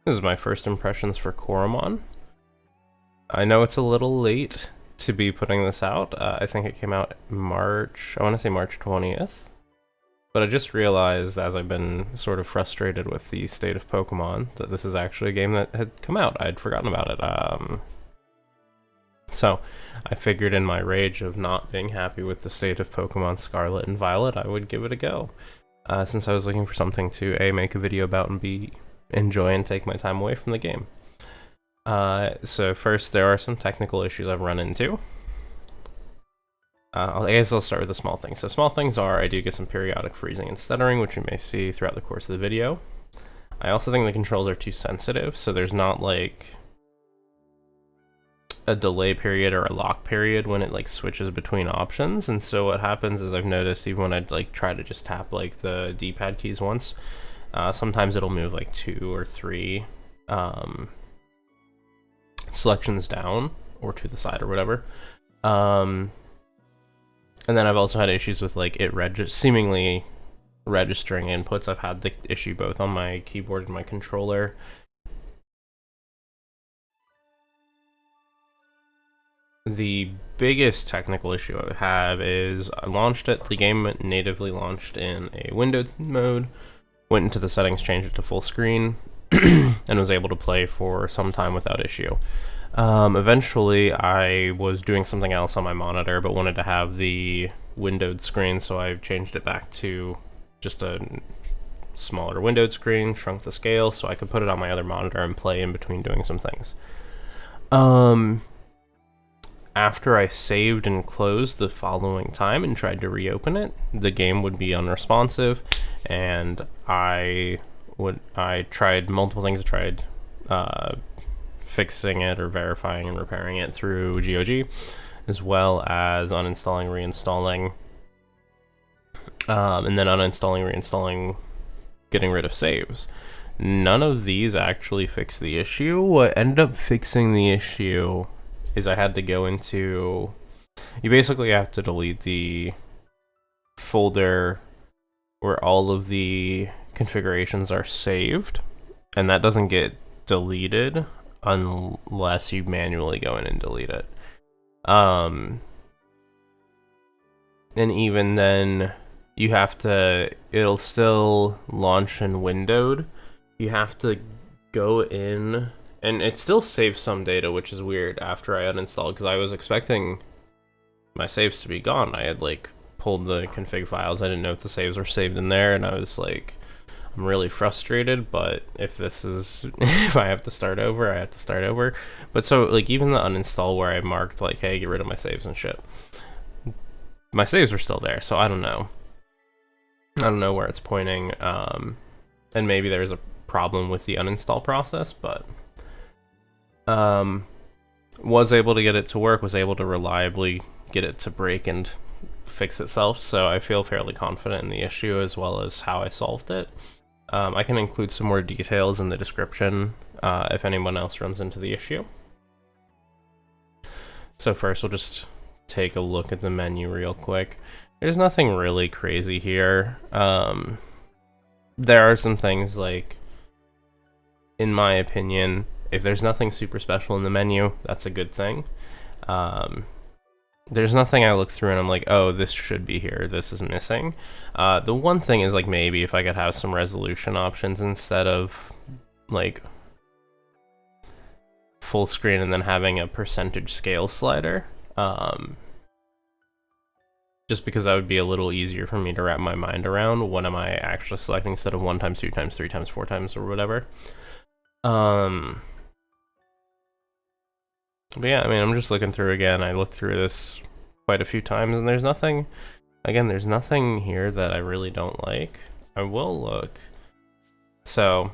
This is my first impressions for Coromon. I know it's a little late to be putting this out. I think it came out March, I want to say March 20th. But I just realized, as I've been sort of frustrated with the state of Pokemon, that this is actually a game that had come out. I'd forgotten about it. So I figured in my rage of not being happy with the state of Pokemon Scarlet and Violet, I would give it a go. Since I was looking for something to A, make a video about, and B, enjoy and take my time away from the game. So first, there are some technical issues I've run into. I guess I'll start with the small things. So small things are, I do get some periodic freezing and stuttering, which you may see throughout the course of the video. I also think the controls are too sensitive, so there's not like a delay period or a lock period when it like switches between options. And so what happens is, I've noticed even when I like try to just tap like the D-pad keys once, sometimes it'll move like 2 or 3 selections down or to the side or whatever. And then I've also had issues with like it seemingly registering inputs. I've had the issue both on my keyboard and my controller. The biggest technical issue I have is I launched it, the game natively launched in a windowed mode, went into the settings, changed it to full screen, and was able to play for some time without issue. Eventually, I was doing something else on my monitor, but wanted to have the windowed screen, so I changed it back to just a smaller windowed screen, shrunk the scale, so I could put it on my other monitor and play in between doing some things. After I saved and closed the following time and tried to reopen it, the game would be unresponsive, and I tried multiple things. I tried fixing it or verifying and repairing it through GOG, as well as uninstalling, reinstalling, and then uninstalling, reinstalling, getting rid of saves. None of these actually fixed the issue. What ended up fixing the issue is I had to go into, you basically have to delete the folder where all of the configurations are saved, and that doesn't get deleted unless you manually go in and delete it. And even then, you have to, it'll still launch in windowed. You have to go in, and it still saves some data, which is weird after I uninstalled, because I was expecting my saves to be gone. I had like pulled the config files. I didn't know if the saves were saved in there, and I was like, I'm really frustrated, but if this is, if I have to start over, I have to start over. But so like even the uninstall where I marked like, hey, get rid of my saves and shit, my saves were still there, so I don't know. I don't know where it's pointing, and maybe there's a problem with the uninstall process, but was able to get it to work, was able to reliably get it to break and fix itself, so I feel fairly confident in the issue as well as how I solved it. I can include some more details in the description if anyone else runs into the issue. So first we'll just take a look at the menu real quick. There's nothing really crazy here. There are some things like, in my opinion, if there's nothing super special in the menu, that's a good thing. There's nothing I look through and I'm like, oh, this should be here, this is missing. The one thing is like, maybe if I could have some resolution options instead of like full screen and then having a percentage scale slider. Just because that would be a little easier for me to wrap my mind around. What am I actually selecting instead of 1 times, 2 times, 3 times, 4 times, or whatever. But yeah, I mean, I'm just looking through again. I looked through this quite a few times, and there's nothing, again, there's nothing here that I really don't like. I will look. So,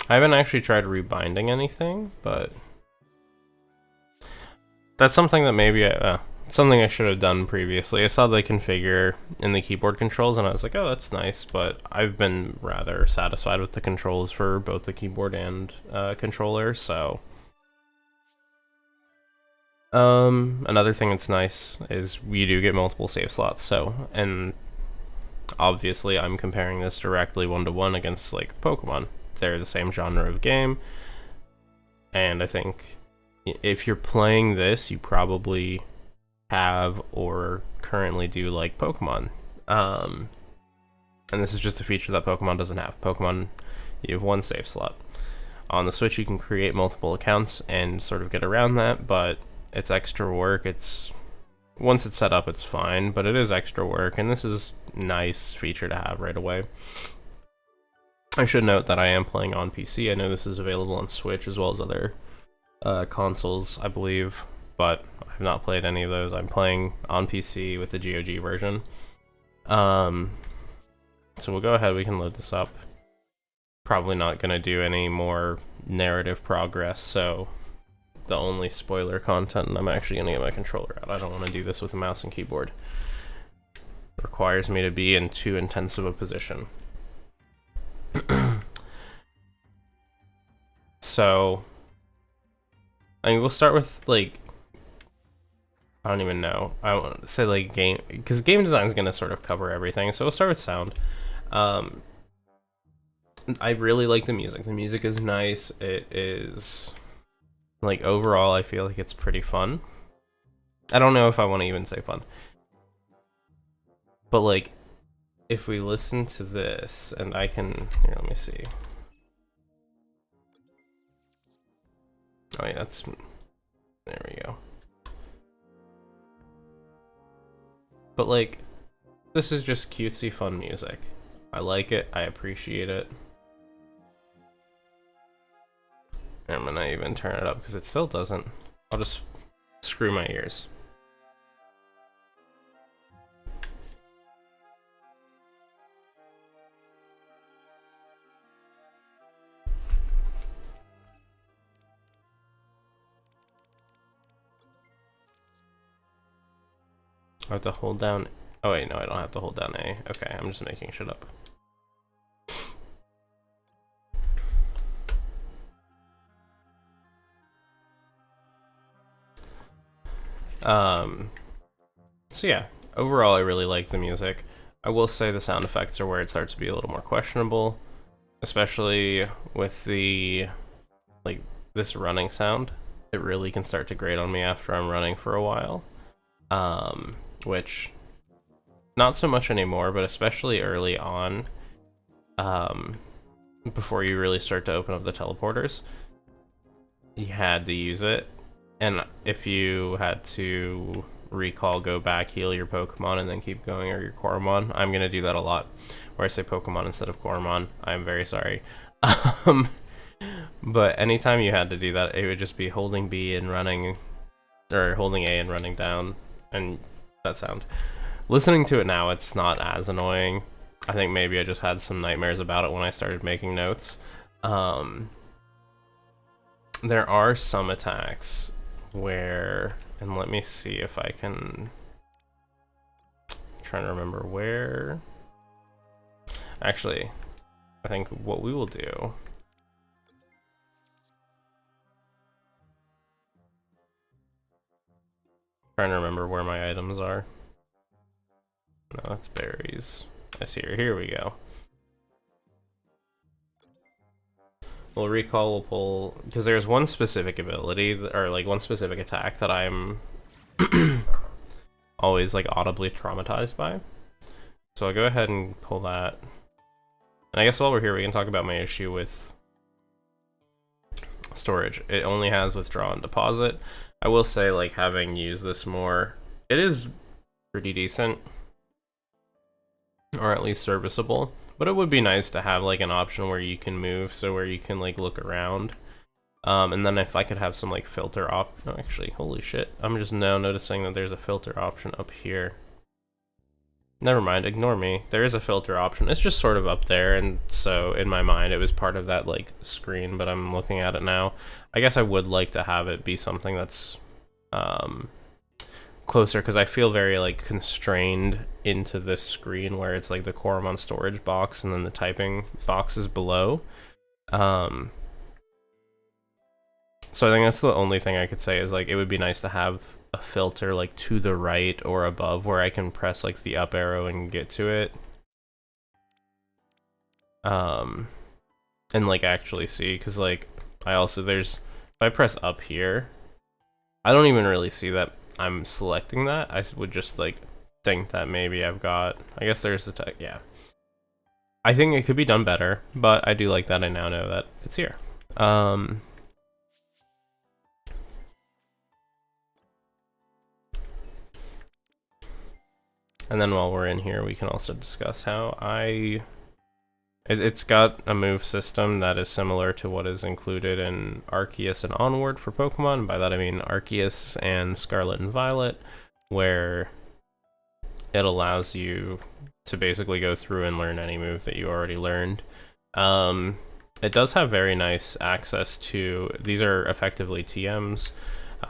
I haven't actually tried rebinding anything, but that's something that maybe something I should have done previously. I saw the configure in the keyboard controls and I was like, oh, that's nice, but I've been rather satisfied with the controls for both the keyboard and controller, so Another thing that's nice is we do get multiple save slots, so, and obviously I'm comparing this directly one-to-one against, like, Pokemon. They're the same genre of game, and I think if you're playing this, you probably have or currently do like Pokemon. And this is just a feature that Pokemon doesn't have. Pokemon, you have one save slot. On the Switch, you can create multiple accounts and sort of get around that, but it's extra work. Once it's set up, it's fine, but it is extra work, and this is a nice feature to have right away. I should note that I am playing on PC. I know this is available on Switch as well as other consoles, I believe, but I've not played any of those. I'm playing on PC with the GOG version. So we'll go ahead, we can load this up. Probably not going to do any more narrative progress, so the only spoiler content, and I'm actually going to get my controller out. I don't want to do this with a mouse and keyboard. It requires me to be in too intensive a position. So, I mean, we'll start with, like, I don't even know. I want to say, like, game, because game design is going to sort of cover everything, so we'll start with sound. I really like the music. The music is nice. It is, like, overall, I feel like it's pretty fun. I don't know if I want to even say fun. But, like, if we listen to this, and I can, here, let me see. Oh, yeah, that's, there we go. But, like, this is just cutesy fun music. I like it. I appreciate it. I'm gonna even turn it up because it still doesn't. I'll just screw my ears. I have to hold down. Oh wait, no, I don't have to hold down A. Okay, I'm just making shit up. So yeah, overall I really like the music. I will say the sound effects are where it starts to be a little more questionable, especially with the, like, this running sound. It really can start to grate on me after I'm running for a while. Which, not so much anymore, but especially early on, before you really start to open up the teleporters, you had to use it. And if you had to recall, go back, heal your Pokemon, and then keep going, or your Coromon, I'm gonna do that a lot, where I say Pokemon instead of Coromon. I'm very sorry. But anytime you had to do that, it would just be holding B and running, or holding A and running down, and that sound. Listening to it now, it's not as annoying. I think maybe I just had some nightmares about it when I started making notes. There are some attacks where, and let me see if I can, I'm trying to remember where. Actually, I think what we will do, trying to remember where my items are. No, that's berries. I see her. Here we go. We'll recall, we'll pull, because there's one specific ability, or like one specific attack that I'm always like audibly traumatized by. So I'll go ahead and pull that. And I guess while we're here, we can talk about my issue with storage. It only has withdraw and deposit. I will say, like, having used this more, it is pretty decent, or at least serviceable. But it would be nice to have, like, an option where you can move, so where you can, like, look around. And then if I could have some, like, filter oh, actually, holy shit. I'm just now noticing that there's a filter option up here. Never mind, ignore me. There is a filter option. It's just sort of up there, and so in my mind it was part of that, like, screen, but I'm looking at it now. I guess I would like to have it be something that's closer, because I feel very, like, constrained into this screen where it's like the Coromon storage box and then the typing box is below. So I think that's the only thing I could say is like it would be nice to have a filter like to the right or above where I can press like the up arrow and get to it. And like actually see, because like I also if I press up here, I don't even really see that I'm selecting that. I would just like think that maybe I've got, I guess there's the tech, yeah. I think it could be done better, but I do like that I now know that it's here. And then while we're in here, we can also discuss how it's got a move system that is similar to what is included in Arceus and Onward for Pokemon. By that I mean Arceus and Scarlet and Violet, where it allows you to basically go through and learn any move that you already learned. It does have very nice access to, these are effectively TMs.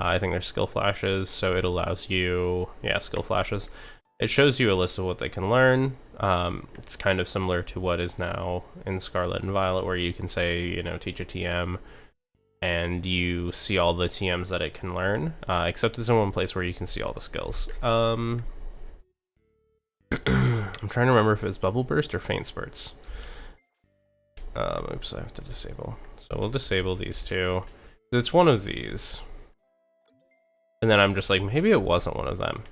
I think they're skill flashes, so it allows you, yeah, skill flashes. It shows you a list of what they can learn. It's kind of similar to what is now in Scarlet and Violet, where you can say, you know, teach a TM, and you see all the TMs that it can learn, except it's in one place where you can see all the skills. I'm trying to remember if it's Bubble Burst or Faint Spurts. Oops, I have to disable. So we'll disable these two. It's one of these. And then I'm just like, maybe it wasn't one of them.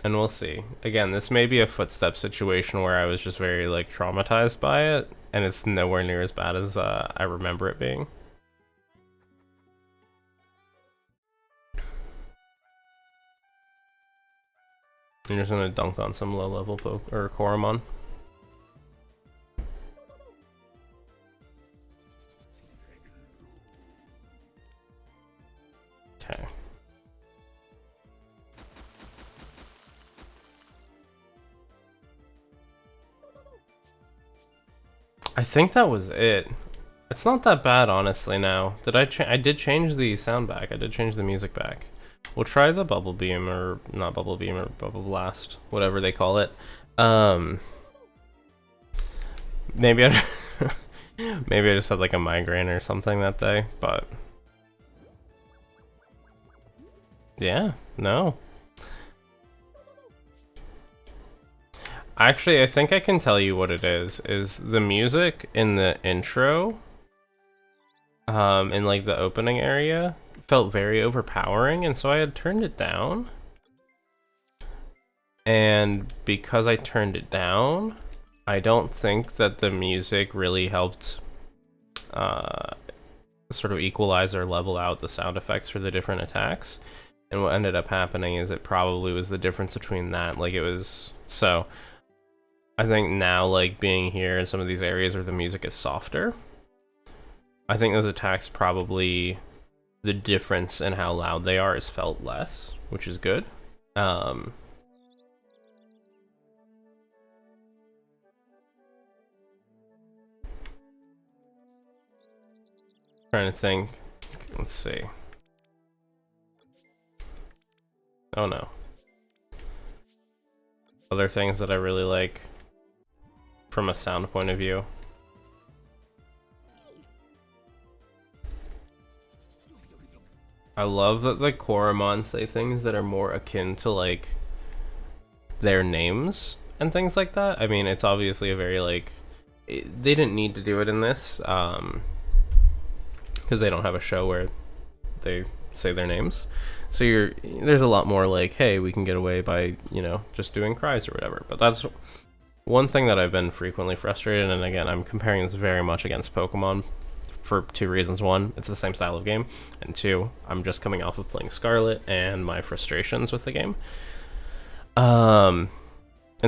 And we'll see. Again, this may be a footstep situation where I was just very like traumatized by it, and it's nowhere near as bad as I remember it being. I'm just gonna dunk on some low-level or Coromon. Okay. I think that was it. It's not that bad, honestly, now. I did change the sound back. I did change the music back. We'll try the Bubble Beam, or not Bubble Beam, or Bubble Blast, whatever they call it. Maybe I maybe I just had like a migraine or something that day, but yeah, no. Actually, I think I can tell you what it is the music in the intro, in like the opening area, felt very overpowering, and so I had turned it down. And because I turned it down, I don't think that the music really helped sort of equalize or level out the sound effects for the different attacks. And what ended up happening is it probably was the difference between that, like it was, so I think now, like being here in some of these areas where the music is softer, I think those attacks probably, the difference in how loud they are is felt less, which is good. Trying to think. Let's see. Oh no. Other things that I really like from a sound point of view. I love that the Coromon say things that are more akin to like their names and things like that. I mean, it's obviously a very like, they didn't need to do it in this, because they don't have a show where they say their names. So there's a lot more like, hey, we can get away by, you know, just doing cries or whatever. But that's one thing that I've been frequently frustrated, and again, I'm comparing this very much against Pokemon for two reasons. One, it's the same style of game, and two, I'm just coming off of playing Scarlet and my frustrations with the game. And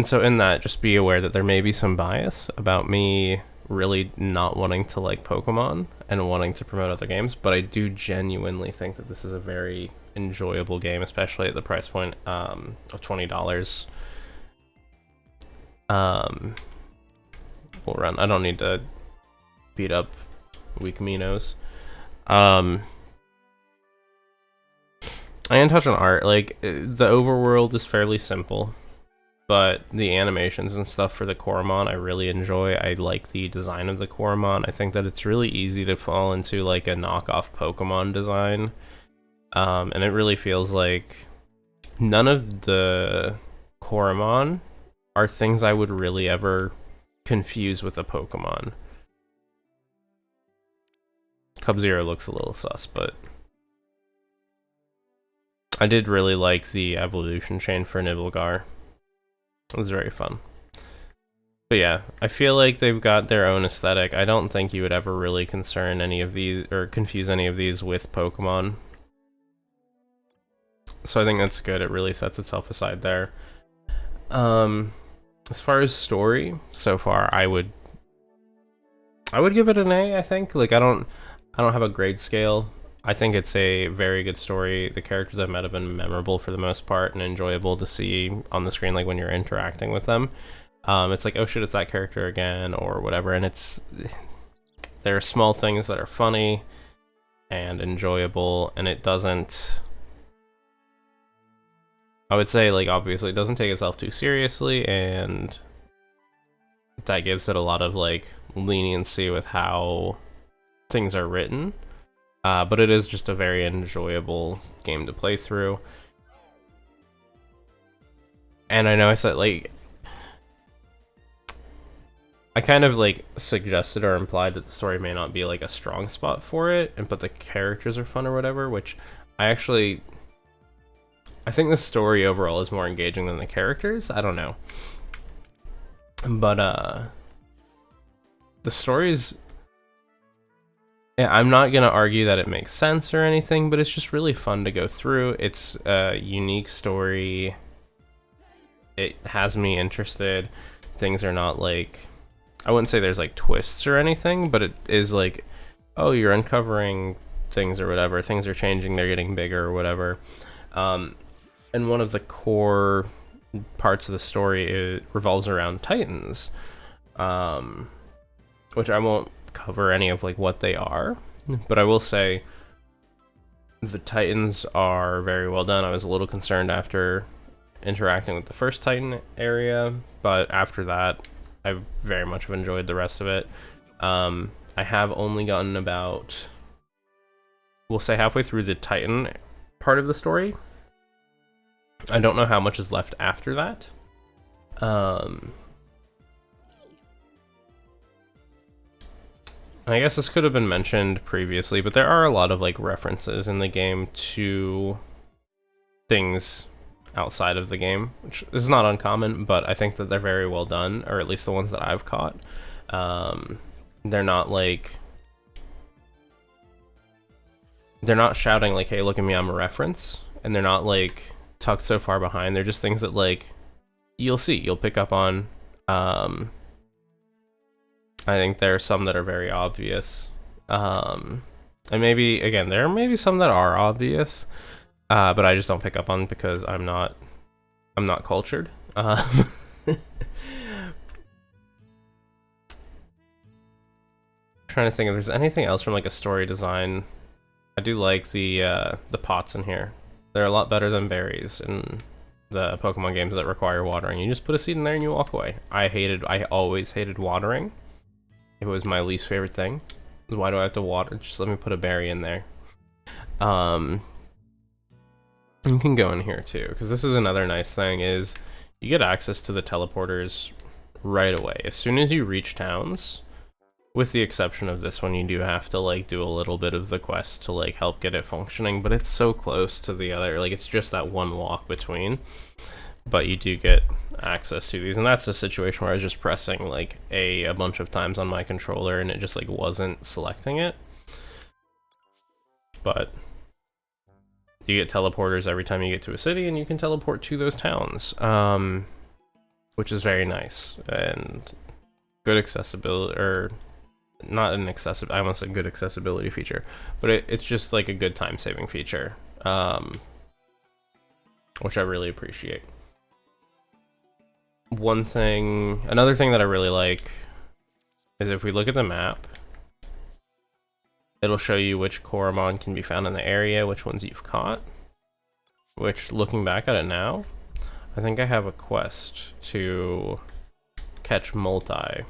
so in that, just be aware that there may be some bias about me really not wanting to like Pokemon and wanting to promote other games, but I do genuinely think that this is a very enjoyable game, especially at the price point of $20. We'll run. I don't need to beat up weak Minos. I didn't touch on art. Like, the overworld is fairly simple. but the animations and stuff for the Coromon I really enjoy. I like the design of the Coromon. I think that it's really easy to fall into like a knockoff Pokemon design, and it really feels like none of the Coromon are things I would really ever confuse with a Pokemon. Cub-Zero looks a little sus, but I did really like the evolution chain for Nibelgar. It was very fun. But yeah, I feel like they've got their own aesthetic. I don't think you would ever really concern any of these or confuse any of these with Pokemon. So I think that's good. It really sets itself aside there. As far as story, so far I would give it an A, I think. Like I don't have a grade scale. I think it's a very good story. The characters I've met have been memorable for the most part and enjoyable to see on the screen, like when you're interacting with them. It's like, oh shit, it's that character again, or whatever. And there are small things that are funny and enjoyable, and it doesn't, I would say, like, obviously it doesn't take itself too seriously, and that gives it a lot of like leniency with how things are written. But it is just a very enjoyable game to play through. And I know I said, like, I kind of like suggested or implied that the story may not be like a strong spot for it, but the characters are fun or whatever, which I think the story overall is more engaging than the characters. I don't know. But the story's, yeah, I'm not gonna argue that it makes sense or anything, but it's just really fun to go through. It's a unique story. It has me interested. Things are not like, I wouldn't say there's like twists or anything, but it is like, oh, you're uncovering things or whatever. Things are changing, they're getting bigger or whatever. And one of the core parts of the story revolves around Titans, which I won't cover any of like what they are, but I will say the Titans are very well done. I was a little concerned after interacting with the first Titan area, but after that I very much have enjoyed the rest of it. I have only gotten about, we'll say, halfway through the Titan part of the story. I don't know how much is left after that. I guess this could have been mentioned previously, but there are a lot of like references in the game to things outside of the game, which is not uncommon, but I think that they're very well done, or at least the ones that I've caught. They're not like, they're not shouting like, hey, look at me, I'm a reference, and they're not like tucked so far behind. They're just things that like you'll pick up on. I think there are some that are very obvious, and maybe, again, there are maybe some that are obvious, but I just don't pick up on because I'm not cultured. Trying to think if there's anything else from like a story design. I do like the pots in here. They're a lot better than berries in the Pokemon games that require watering. You just put a seed in there and you walk away. I always hated watering. It was my least favorite thing. Why do I have to water? Just let me put a berry in there. You can go in here too, because this is another nice thing, is you get access to the teleporters right away. As soon as you reach towns, with the exception of this one, you do have to like do a little bit of the quest to like help get it functioning, but it's so close to the other, like it's just that one walk between. But you do get access to these, and that's a situation where I was just pressing like a bunch of times on my controller and it just like wasn't selecting it. But you get teleporters every time you get to a city, and you can teleport to those towns, which is very nice and good accessibility, or not an accessible, I almost said good accessibility feature, but it's just like a good time-saving feature, which I really appreciate. Another thing that I really like is if we look at the map, it'll show you which Coromon can be found in the area, which ones you've caught, which, looking back at it now, I I think I have a quest to catch multi,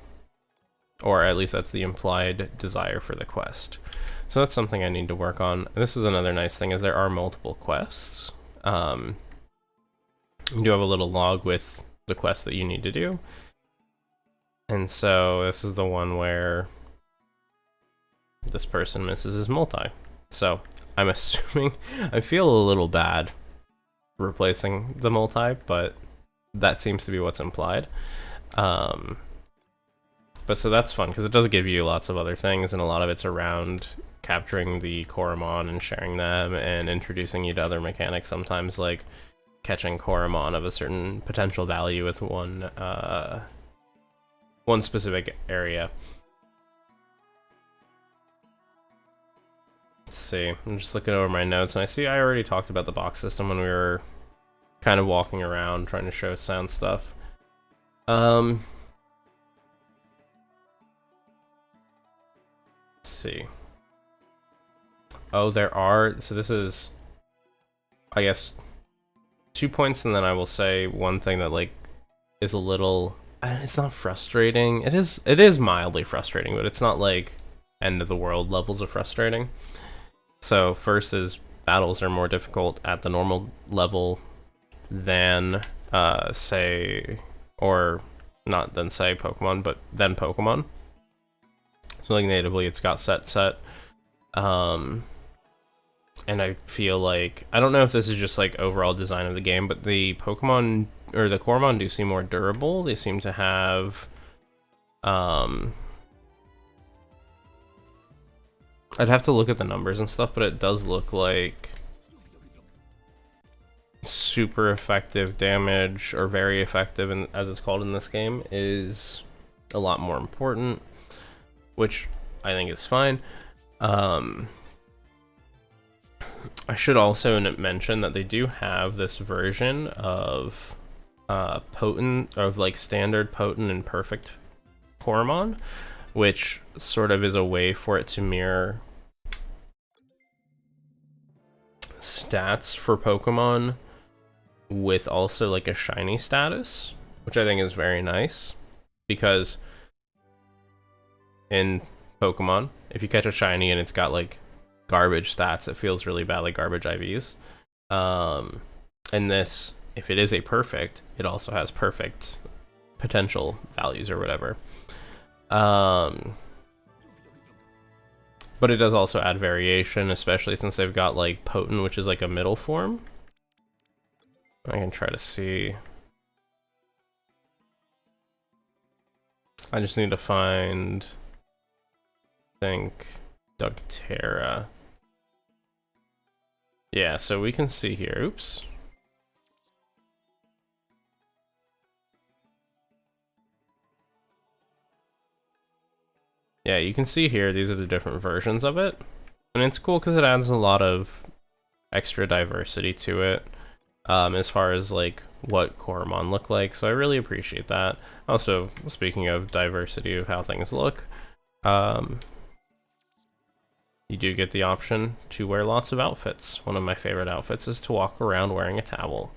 or at least that's the implied desire for the quest. So that's something I need to work on. This is another nice thing, is there are multiple quests. You do have a little log with the quest that you need to do. And so this is the one where this person misses his multi. So I'm assuming, I feel a little bad replacing the multi, but that seems to be what's implied. But so that's fun, because it does give you lots of other things, and a lot of it's around capturing the Coromon and sharing them, and introducing you to other mechanics, sometimes like catching Coromon of a certain potential value with one specific area. Let's see, I'm just looking over my notes, and I see I already talked about the box system when we were kind of walking around trying to show sound stuff. Let's see. Oh, there are, so this is, I guess, 2 points, and then I will say one thing that like is a little, it's not frustrating. It is mildly frustrating, but it's not like end of the world levels of frustrating. So first is battles are more difficult at the normal level than say, or not than say Pokemon, but than Pokemon. So like natively it's got set. And I feel like, I don't know if this is just like overall design of the game, but the Pokemon, or the Coromon, do seem more durable. They seem to have, I'd have to look at the numbers and stuff, but it does look like super effective damage, or very effective, and as it's called in this game, is a lot more important, which I think is fine. I should also mention that they do have this version of potent, of like standard, potent, and perfect Coromon, which sort of is a way for it to mirror stats for Pokemon with also like a shiny status, which I think is very nice, because in Pokemon, if you catch a shiny and it's got like garbage stats, it feels really bad, like garbage IVs. And this, if it is a perfect, it also has perfect potential values or whatever. But it does also add variation, especially since they've got like potent, which is like a middle form. I can try to see. I just need to find, I think, Dugterra. Yeah, so we can see here, oops. Yeah, you can see here, these are the different versions of it. And it's cool because it adds a lot of extra diversity to it, as far as like what Coromon look like, so I really appreciate that. Also, speaking of diversity of how things look, you do get the option to wear lots of outfits. One of my favorite outfits is to walk around wearing a towel.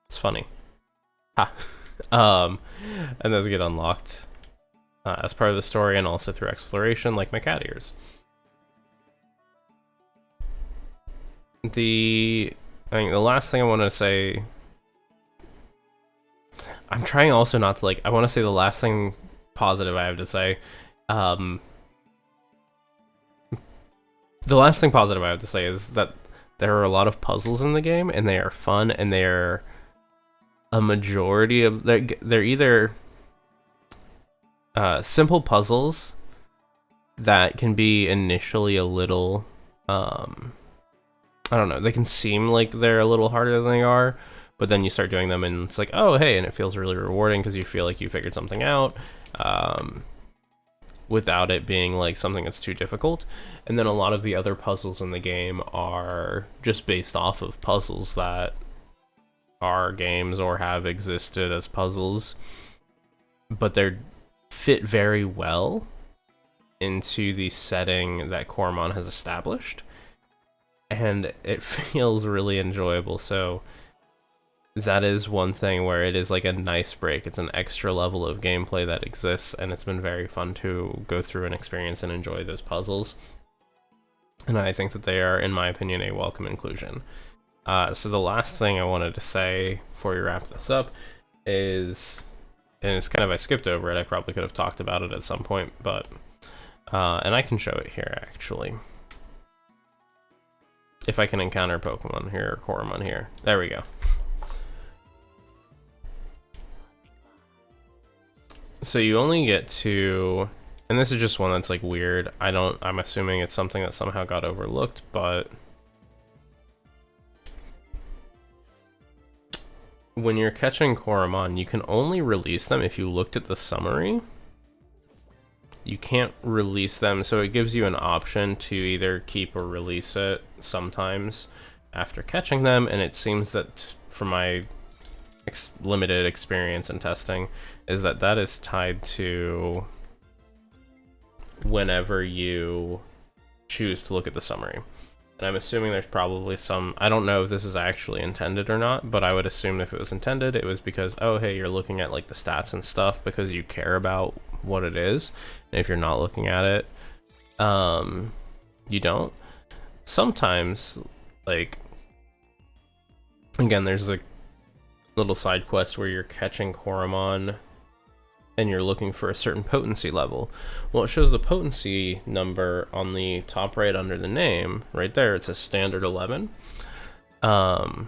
It's funny. Ha. And those get unlocked as part of the story, and also through exploration, like my cat ears. I think the last thing I want to say, I'm trying also not to like, I want to say the last thing positive I have to say, the last thing positive I have to say is that there are a lot of puzzles in the game, and they are fun, and they're a majority of, they're either simple puzzles that can be initially a little, I don't know, they can seem like they're a little harder than they are, but then you start doing them and it's like, oh hey, and it feels really rewarding because you feel like you figured something out, without it being like something that's too difficult. And then a lot of the other puzzles in the game are just based off of puzzles that are games or have existed as puzzles, but they're fit very well into the setting that Coromon has established, and it feels really enjoyable. So that is one thing where it is like a nice break. It's an extra level of gameplay that exists, and it's been very fun to go through and experience and enjoy those puzzles. And I think that they are, in my opinion, a welcome inclusion. So the last thing I wanted to say before we wrap this up is, and it's kind of, I skipped over it, I probably could have talked about it at some point, but, and I can show it here actually. If I can encounter Pokemon here, or Coromon here. There we go. So you only get to, and this is just one that's like weird. I'm assuming it's something that somehow got overlooked, but when you're catching Coromon, you can only release them if you looked at the summary. You can't release them, so it gives you an option to either keep or release it sometimes after catching them, and it seems that from my limited experience and testing is that that is tied to whenever you choose to look at the summary. And I'm assuming there's probably some, I don't know if this is actually intended or not, but I would assume if it was intended, it was because, oh, hey, you're looking at like the stats and stuff because you care about what it is. And if you're not looking at it, you don't. Sometimes, like, again, there's a little side quest where you're catching Coromon and you're looking for a certain potency level. Well, it shows the potency number on the top right under the name. Right there, it says standard 11. So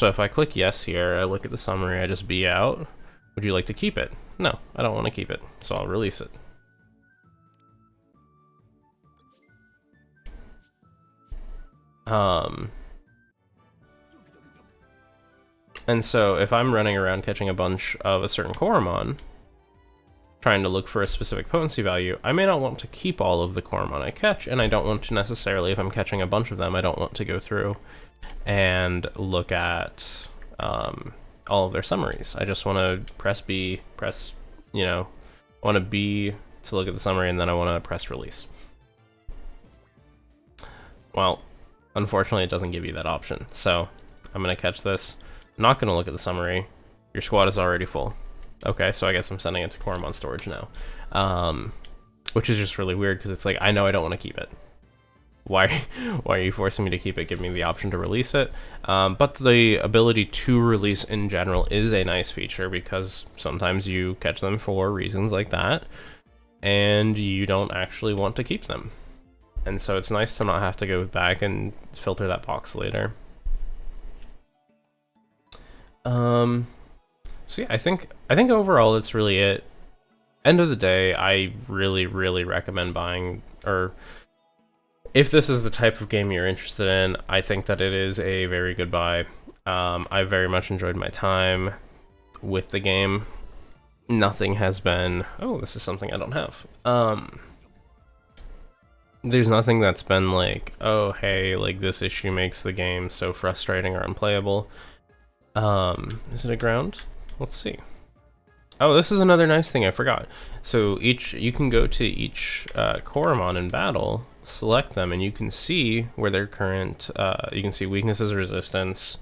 if I click yes here, I look at the summary, I just B out. Would you like to keep it? No, I don't want to keep it, so I'll release it. And so if I'm running around catching a bunch of a certain Coromon, trying to look for a specific potency value, I may not want to keep all of the Coromon I catch, and I don't want to necessarily, if I'm catching a bunch of them, I don't want to go through and look at all of their summaries. I just want to press B, I want to B to look at the summary, and then I want to press release. Well, unfortunately, it doesn't give you that option. So I'm going to catch this. I'm not going to look at the summary. Your squad is already full. Okay, so I guess I'm sending it to Coromon storage now. Which is just really weird, because it's like, I know I don't want to keep it. Why are you forcing me to keep it? Give me the option to release it. But the ability to release in general is a nice feature, because sometimes you catch them for reasons like that, and you don't actually want to keep them. And so it's nice to not have to go back and filter that box later. So yeah, I think overall it's really it. End of the day, I really, really recommend buying, or if this is the type of game you're interested in, I think that it is a very good buy. I very much enjoyed my time with the game. Nothing has been, oh, this is something I don't have. There's nothing that's been like, oh, hey, like this issue makes the game so frustrating or unplayable. Is it a ground? Let's see. Oh, this is another nice thing I forgot. So you can go to each Coromon in battle, select them, and you can see where their current, you can see weaknesses, resistance.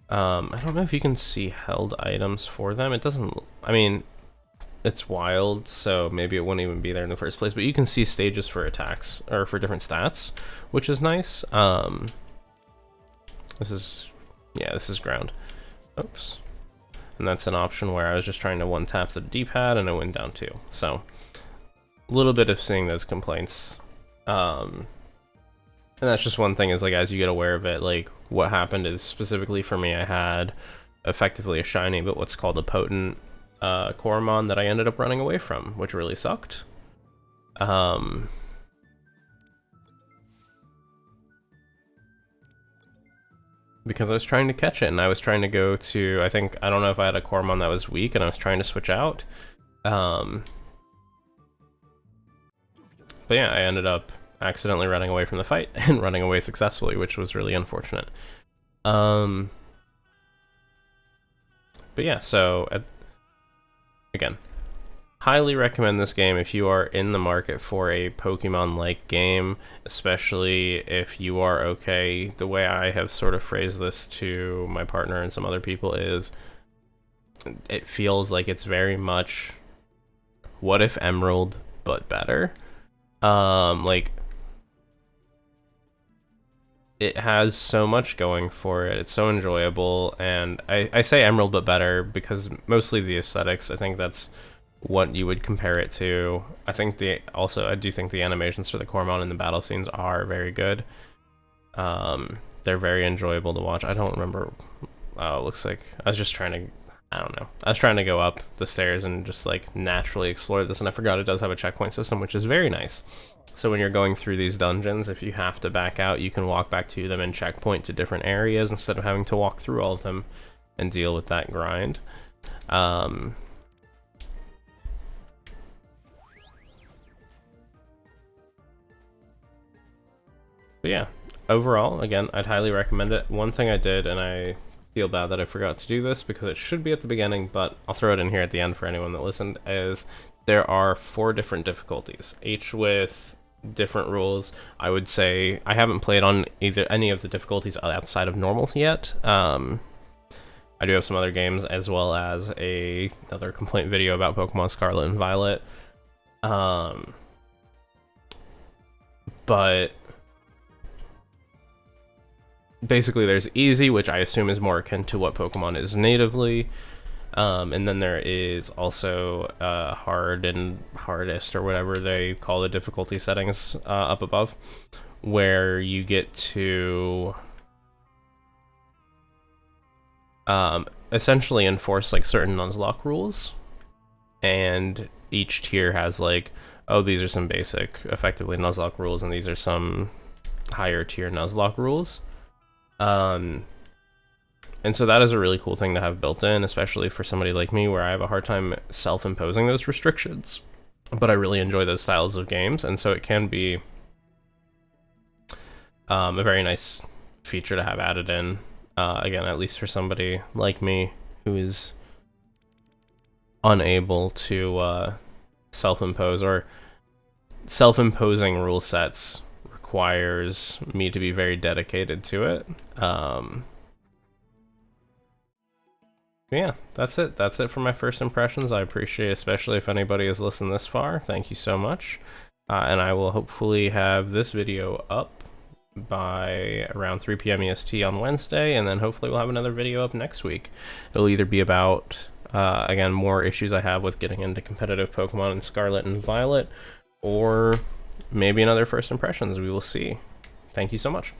I don't know if you can see held items for them. It doesn't, I mean, it's wild, so maybe it wouldn't even be there in the first place, but you can see stages for attacks, or for different stats, which is nice. This is ground. Oops. And that's an option where I was just trying to one-tap the D-pad and it went down too. So, a little bit of seeing those complaints. And that's just one thing, is like, as you get aware of it, like, what happened is, specifically for me, I had effectively a shiny, but what's called a potent Coromon that I ended up running away from, which really sucked. Because I was trying to catch it, and I was trying to go to, I don't know if I had a Coromon that was weak, and I was trying to switch out. But yeah, I ended up accidentally running away from the fight, and running away successfully, which was really unfortunate. But yeah, so, again, highly recommend this game if you are in the market for a Pokemon-like game, especially if you are okay. The way I have sort of phrased this to my partner and some other people is, it feels like it's very much What If Emerald, but better. Like, it has so much going for it. It's so enjoyable, and I say Emerald but better because mostly the aesthetics. I think that's what you would compare it to. I do think the animations for the Coromon and the battle scenes are very good. They're very enjoyable to watch. I don't remember. It looks like I was just trying to. I don't know. I was trying to go up the stairs and just like naturally explore this, and I forgot it does have a checkpoint system, which is very nice. So when you're going through these dungeons, if you have to back out, you can walk back to them and checkpoint to different areas instead of having to walk through all of them and deal with that grind. But yeah, overall, again, I'd highly recommend it. One thing I did, and I feel bad that I forgot to do this because it should be at the beginning, but I'll throw it in here at the end for anyone that listened, is there are 4 different difficulties, each with different rules. I would say I haven't played on any of the difficulties outside of normal yet. I do have some other games, as well as another complaint video about Pokemon Scarlet and Violet. But basically there's easy, which I assume is more akin to what Pokemon is natively. And then there is also hard and hardest, or whatever they call the difficulty settings up above, where you get to essentially enforce like certain Nuzlocke rules, and each tier has like, oh, these are some basic, effectively Nuzlocke rules, and these are some higher tier Nuzlocke rules. And so that is a really cool thing to have built in, especially for somebody like me where I have a hard time self-imposing those restrictions. But I really enjoy those styles of games, and so it can be a very nice feature to have added in. Again, at least for somebody like me who is unable to self-impose, or self-imposing rule sets requires me to be very dedicated to it. Yeah, that's it. That's it for my first impressions. I appreciate, especially if anybody has listened this far. Thank you so much. And I will hopefully have this video up by around 3 p.m. EST on Wednesday, and then hopefully we'll have another video up next week. It'll either be about, again, more issues I have with getting into competitive Pokemon in Scarlet and Violet, or maybe another first impressions. We will see. Thank you so much.